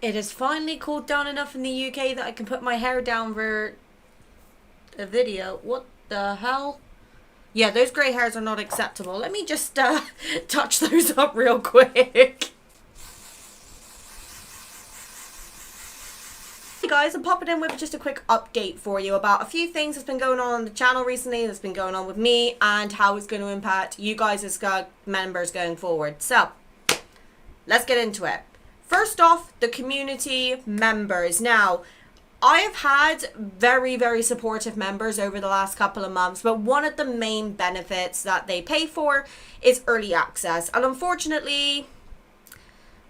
It has finally cooled down enough in the UK that I can put my hair down for a video. What the hell? Yeah, those grey hairs are not acceptable. Let me just touch those up real quick. Hey guys, I'm popping in with just a quick update for you about a few things that's been going on the channel recently, that's been going on with me, and how it's going to impact you guys as members going forward. So, let's get into it. First off, the community members. Now, I have had very, very supportive members over the last couple of months, but one of the main benefits that they pay for is early access. And unfortunately,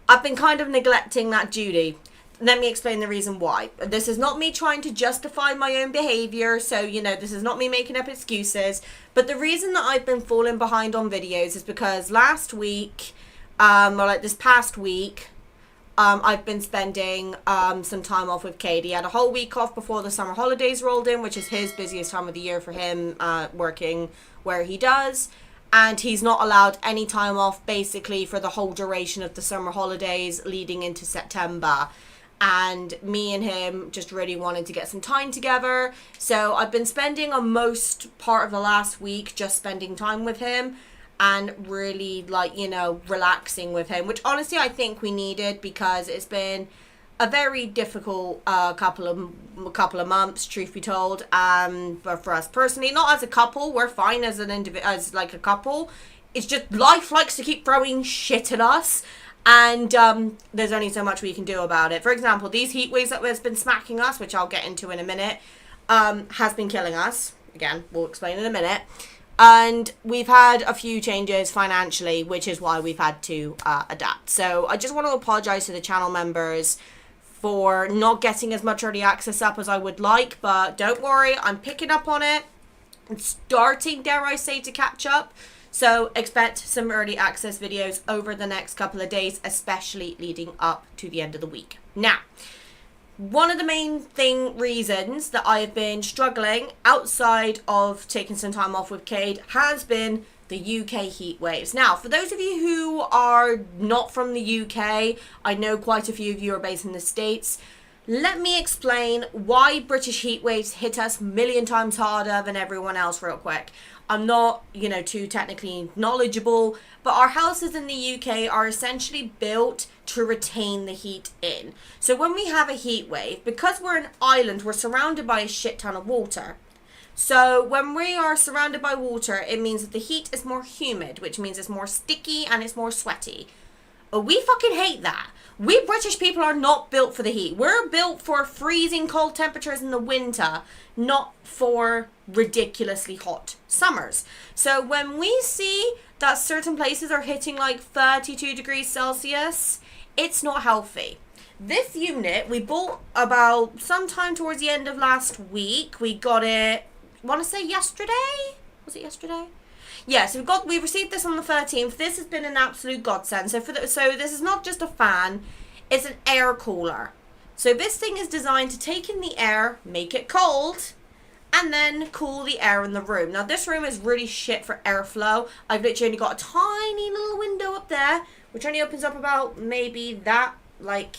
I've been kind of neglecting that duty. Let me explain the reason why. This is not me trying to justify my own behavior, so, this is not me making up excuses. But the reason that I've been falling behind on videos is because last week, this past week, I've been spending some time off with Cade. He had a whole week off before the summer holidays rolled in, which is his busiest time of the year for him, working where he does. And he's not allowed any time off basically for the whole duration of the summer holidays leading into September. And me and him just really wanted to get some time together. So I've been spending a most part of the last week just spending time with him. And really, relaxing with him, which honestly I think we needed, because it's been a very difficult couple of months, truth be told. But for us personally, not as a couple, we're fine as a couple. It's just life likes to keep throwing shit at us, and there's only so much we can do about it. For example, these heat waves that has been smacking us, which I'll get into in a minute, has been killing us. Again, we'll explain in a minute. And we've had a few changes financially, which is why we've had to adapt. So I just want to apologize to the channel members for not getting as much early access up as I would like. But don't worry, I'm picking up on it. I'm starting, dare I say, to catch up. So expect some early access videos over the next couple of days, especially leading up to the end of the week. Now, one of the main reasons that I have been struggling outside of taking some time off with Cade has been the UK heat waves. Now, for those of you who are not from the UK, I know quite a few of you are based in the States. Let me explain why British heat waves hit us a million times harder than everyone else real quick. I'm not, too technically knowledgeable, but our houses in the UK are essentially built to retain the heat in. So when we have a heat wave, because we're an island, we're surrounded by a shit ton of water. So when we are surrounded by water, it means that the heat is more humid, which means it's more sticky and it's more sweaty. We fucking hate that. We British people are not built for the heat. We're built for freezing cold temperatures in the winter, not for ridiculously hot summers. So when we see that certain places are hitting like 32 degrees Celsius, it's not healthy. This unit we bought about sometime towards the end of last week. We got it, I want to say yesterday? Was it yesterday? Yeah, so we received this on the 13th. This has been an absolute godsend. So this is not just a fan, it's an air cooler. So this thing is designed to take in the air, make it cold, and then cool the air in the room. Now this room is really shit for airflow. I've literally only got a tiny little window up there, which only opens up about maybe that, trying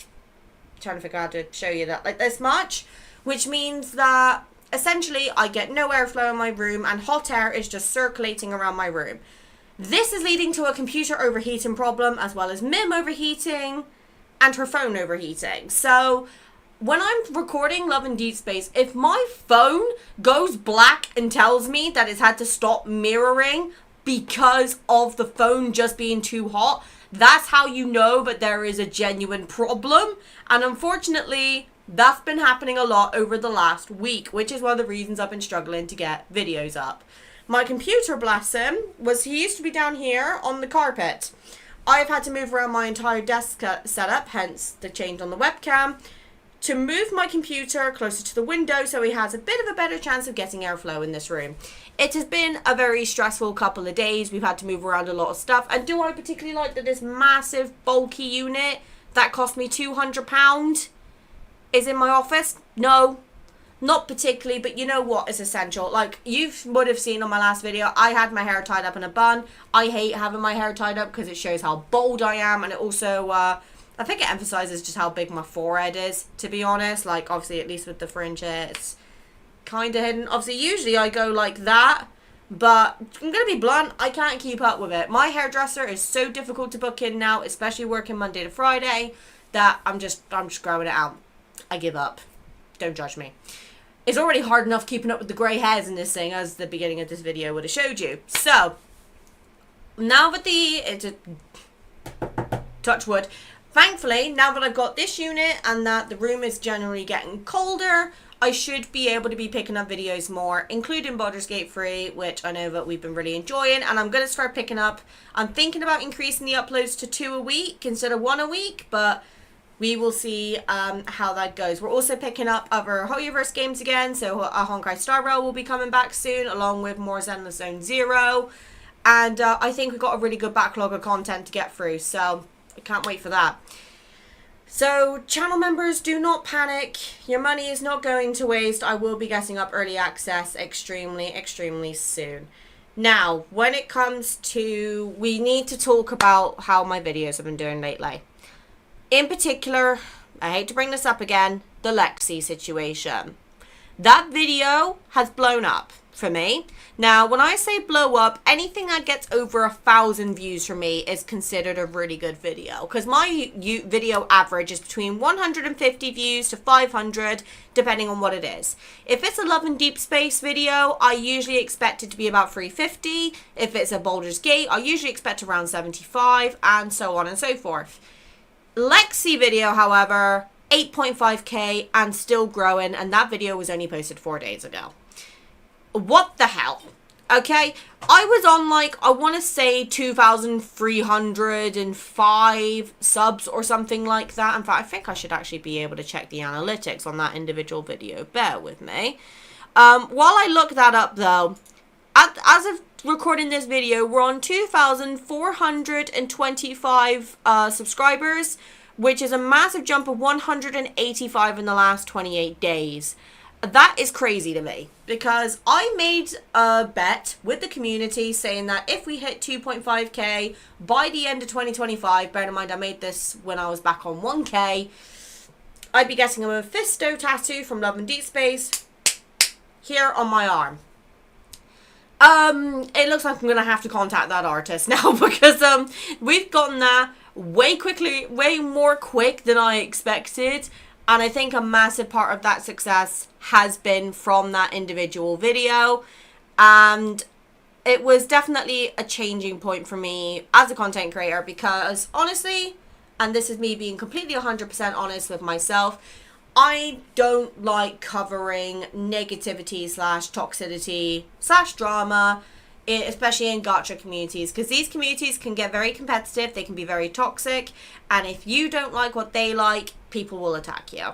to figure out how to show you that, this much, which means that essentially, I get no airflow in my room and hot air is just circulating around my room. This is leading to a computer overheating problem, as well as Mim overheating and her phone overheating. So when I'm recording Love and Deep Space, if my phone goes black and tells me that it's had to stop mirroring because of the phone just being too hot, that's how you know that there is a genuine problem. And unfortunately, that's been happening a lot over the last week, which is one of the reasons I've been struggling to get videos up. My computer, bless him, he used to be down here on the carpet. I've had to move around my entire desk setup, hence the change on the webcam, to move my computer closer to the window so he has a bit of a better chance of getting airflow in this room. It has been a very stressful couple of days. We've had to move around a lot of stuff. And do I particularly like that this massive, bulky unit that cost me £200 is in my office? No, not particularly, but you know what is essential. You would have seen on my last video, I had my hair tied up in a bun. I hate having my hair tied up because it shows how bold I am, and it also I think it emphasizes just how big my forehead is, to be honest. Like, obviously, at least with the fringe here, it's kind of hidden. Obviously, usually I go like that, but I'm going to be blunt, I can't keep up with it. My hairdresser is so difficult to book in now, especially working Monday to Friday, that I'm just growing it out. I give up. Don't judge me. It's already hard enough keeping up with the grey hairs in this thing, as the beginning of this video would have showed you. So, now with touch wood, thankfully, now that I've got this unit and that the room is generally getting colder, I should be able to be picking up videos more, including Baldur's Gate 3, which I know that we've been really enjoying, and I'm going to start picking up. I'm thinking about increasing the uploads to 2 a week instead of 1 a week, but we will see how that goes. We're also picking up other Hoyoverse games again, so Honkai Star Rail will be coming back soon, along with more Zenless Zone Zero, and I think we've got a really good backlog of content to get through, so I can't wait for that. So, channel members, do not panic. Your money is not going to waste. I will be getting up early access extremely soon. Now, when it comes to, we need to talk about how my videos have been doing lately. In particular, I hate to bring this up again, the Lexi situation. That video has blown up for me. Now, when I say blow up, anything that gets over 1,000 views for me is considered a really good video, because my video average is between 150 views to 500, depending on what it is. If it's a Love and Deep Space video, I usually expect it to be about 350. If it's a Baldur's Gate, I usually expect around 75, and so on and so forth. Lexi video, however, 8.5k and still growing, and that video was only posted 4 days ago. What the hell? Okay, I was on like, I want to say 2,305 subs or something like that. In fact, I think I should actually be able to check the analytics on that individual video. Bear with me. While I look that up though, as of recording this video, we're on 2,425 subscribers, which is a massive jump of 185 in the last 28 days. That is crazy to me, because I made a bet with the community saying that if we hit 2.5k by the end of 2025, bear in mind I made this when I was back on 1k, I'd be getting a Mephisto tattoo from Love and Deep Space here on my arm. It looks like I'm going to have to contact that artist now, because we've gotten that way more quick than I expected. And I think a massive part of that success has been from that individual video. And it was definitely a changing point for me as a content creator, because honestly, and this is me being completely 100% honest with myself, I don't like covering negativity / toxicity / drama, especially in gacha communities, because these communities can get very competitive, they can be very toxic, and if you don't like what they like, people will attack you.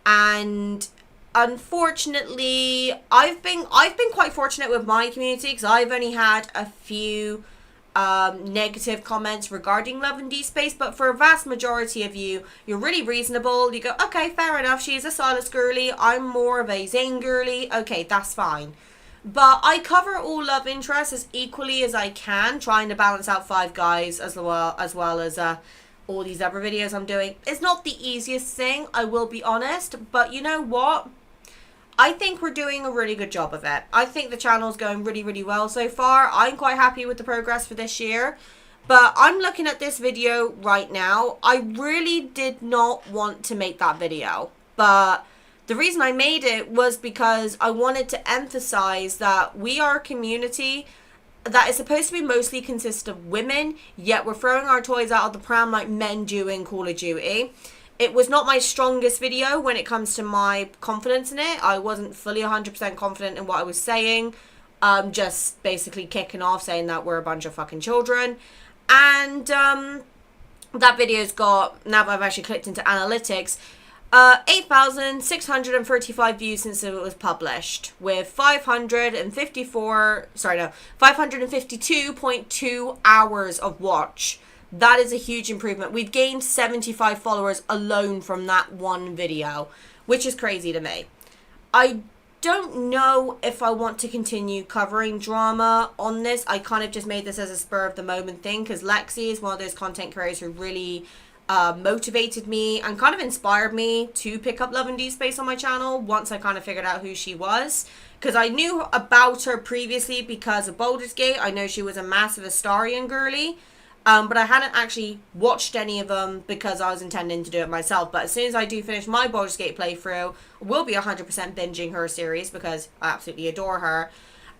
And unfortunately, I've been quite fortunate with my community, because I've only had a few negative comments regarding Love and Deep Space, but for a vast majority of you, you're really reasonable. You go, okay, fair enough, she's a Silas girly, I'm more of a Zane girly, okay, that's fine. But I cover all love interests as equally as I can, trying to balance out Five Guys as well as all these other videos I'm doing. It's not the easiest thing, I will be honest, but you know what? I think we're doing a really good job of it. I think the channel's going really well so far. I'm quite happy with the progress for this year. But I'm looking at this video right now. I really did not want to make that video, but the reason I made it was because I wanted to emphasize that we are a community that is supposed to be mostly consist of women, yet we're throwing our toys out of the pram like men do in Call of Duty. It was not my strongest video when it comes to my confidence in it. I wasn't fully 100% confident in what I was saying. Just basically kicking off saying that we're a bunch of fucking children. And that video's got, now that I've actually clicked into analytics, 8,635 views since it was published, with 552.2 hours of watch. That is a huge improvement. We've gained 75 followers alone from that one video, which is crazy to me. I don't know if I want to continue covering drama on this. I kind of just made this as a spur of the moment thing, because Lexi is one of those content creators who really motivated me and kind of inspired me to pick up Love and D Space on my channel once I kind of figured out who she was. Because I knew about her previously because of Baldur's Gate. I know she was a massive Astarion girly. But I hadn't actually watched any of them because I was intending to do it myself. But as soon as I do finish my Baldur's Gate playthrough, I will be 100% binging her series because I absolutely adore her.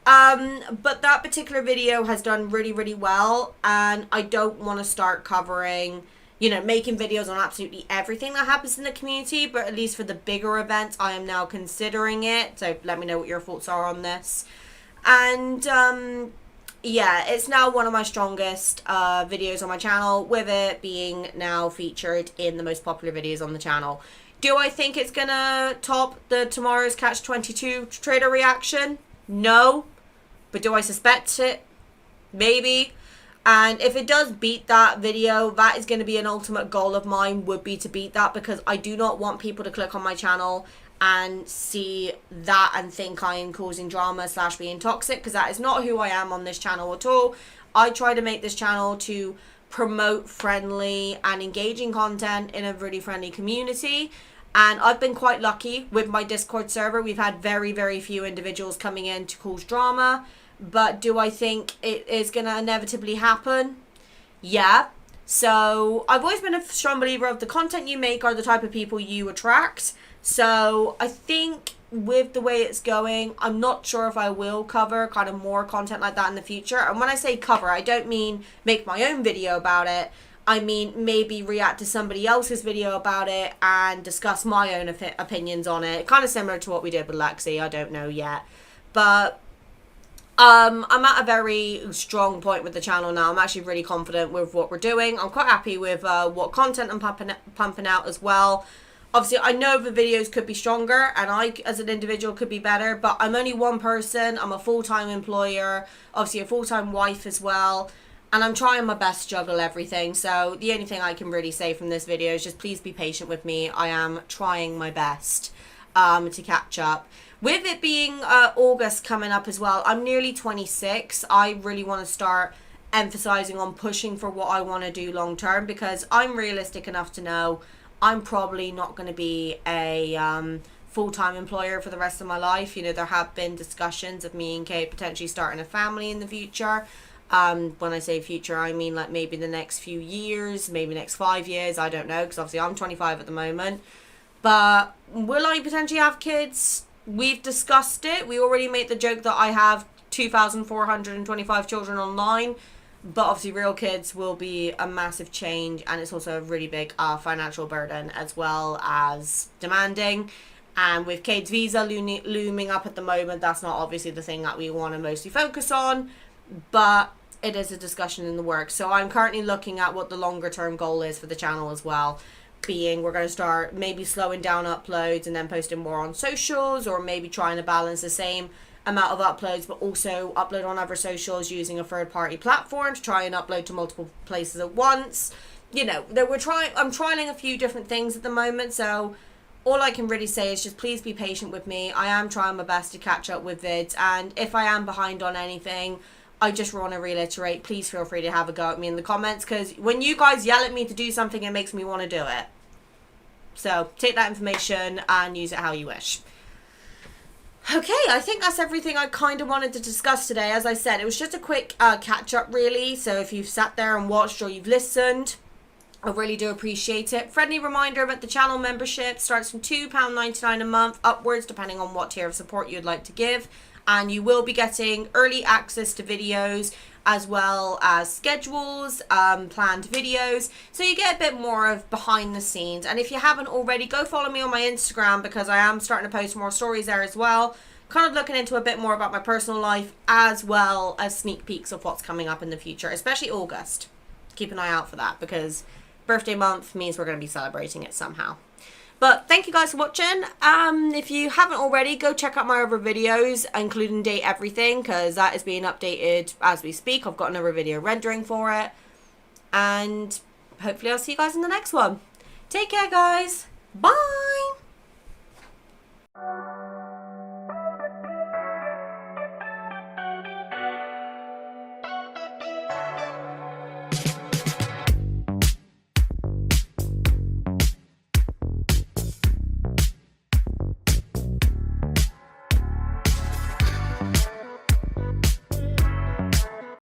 But that particular video has done really, really well. And I don't want to start covering, making videos on absolutely everything that happens in the community. But at least for the bigger events, I am now considering it. So let me know what your thoughts are on this. And, yeah, it's now one of my strongest videos on my channel, with it being now featured in the most popular videos on the channel. Do I think it's gonna top the Tomorrow's Catch 22 trailer reaction? No. But do I suspect it? Maybe. And if it does beat that video, that is going to be an ultimate goal of mine, would be to beat that, because I do not want people to click on my channel and see that and think I am causing drama / being toxic, because that is not who I am on this channel at all. I try to make this channel to promote friendly and engaging content in a really friendly community. And I've been quite lucky with my Discord server. We've had very, very few individuals coming in to cause drama. But do I think it is going to inevitably happen? Yeah. So I've always been a strong believer of the content you make are the type of people you attract. So I think with the way it's going, I'm not sure if I will cover kind of more content like that in the future. And when I say cover, I don't mean make my own video about it. I mean maybe react to somebody else's video about it and discuss my own opinions on it. Kind of similar to what we did with Lexi. I don't know yet. But I'm at a very strong point with the channel now. I'm actually really confident with what we're doing. I'm quite happy with what content I'm pumping out as well. Obviously, I know the videos could be stronger and I, as an individual, could be better, but I'm only one person. I'm a full-time employer, obviously a full-time wife as well, and I'm trying my best to juggle everything. So the only thing I can really say from this video is just please be patient with me. I am trying my best to catch up. With it being August coming up as well, I'm nearly 26. I really want to start emphasizing on pushing for what I want to do long term, because I'm realistic enough to know I'm probably not going to be a full-time employer for the rest of my life. There have been discussions of me and Kate potentially starting a family in the future. When I say future, I mean like maybe the next few years, maybe next 5 years. I don't know, because obviously I'm 25 at the moment. But will I potentially have kids? We've discussed it. We already made the joke that I have 2,425 children online. But obviously real kids will be a massive change, and it's also a really big financial burden as well as demanding. And with Kate's visa looming up at the moment, that's not obviously the thing that we want to mostly focus on, but it is a discussion in the works. So I'm currently looking at what the longer term goal is for the channel as well, being we're going to start maybe slowing down uploads and then posting more on socials, or maybe trying to balance the same amount of uploads but also upload on other socials using a third-party platform to try and upload to multiple places at once. I'm trialing a few different things at the moment, so all I can really say is just please be patient with me. I am trying my best to catch up with vids, and if I am behind on anything, I just want to reiterate, please feel free to have a go at me in the comments, because when you guys yell at me to do something, it makes me want to do it. So take that information and use it how you wish. Okay, I think that's everything I kind of wanted to discuss today. As I said, it was just a quick catch-up, really. So if you've sat there and watched or you've listened, I really do appreciate it. Friendly reminder about the channel membership starts from £2.99 a month upwards, depending on what tier of support you'd like to give. And you will be getting early access to videos, as well as schedules, planned videos, so you get a bit more of behind the scenes. And if you haven't already, go follow me on my Instagram, because I am starting to post more stories there as well, kind of looking into a bit more about my personal life, as well as sneak peeks of what's coming up in the future, especially August. Keep an eye out for that, because birthday month means we're going to be celebrating it somehow. But thank you guys for watching. If you haven't already, go check out my other videos, including Date Everything, because that is being updated as we speak. I've got another video rendering for it. And hopefully I'll see you guys in the next one. Take care, guys. Bye.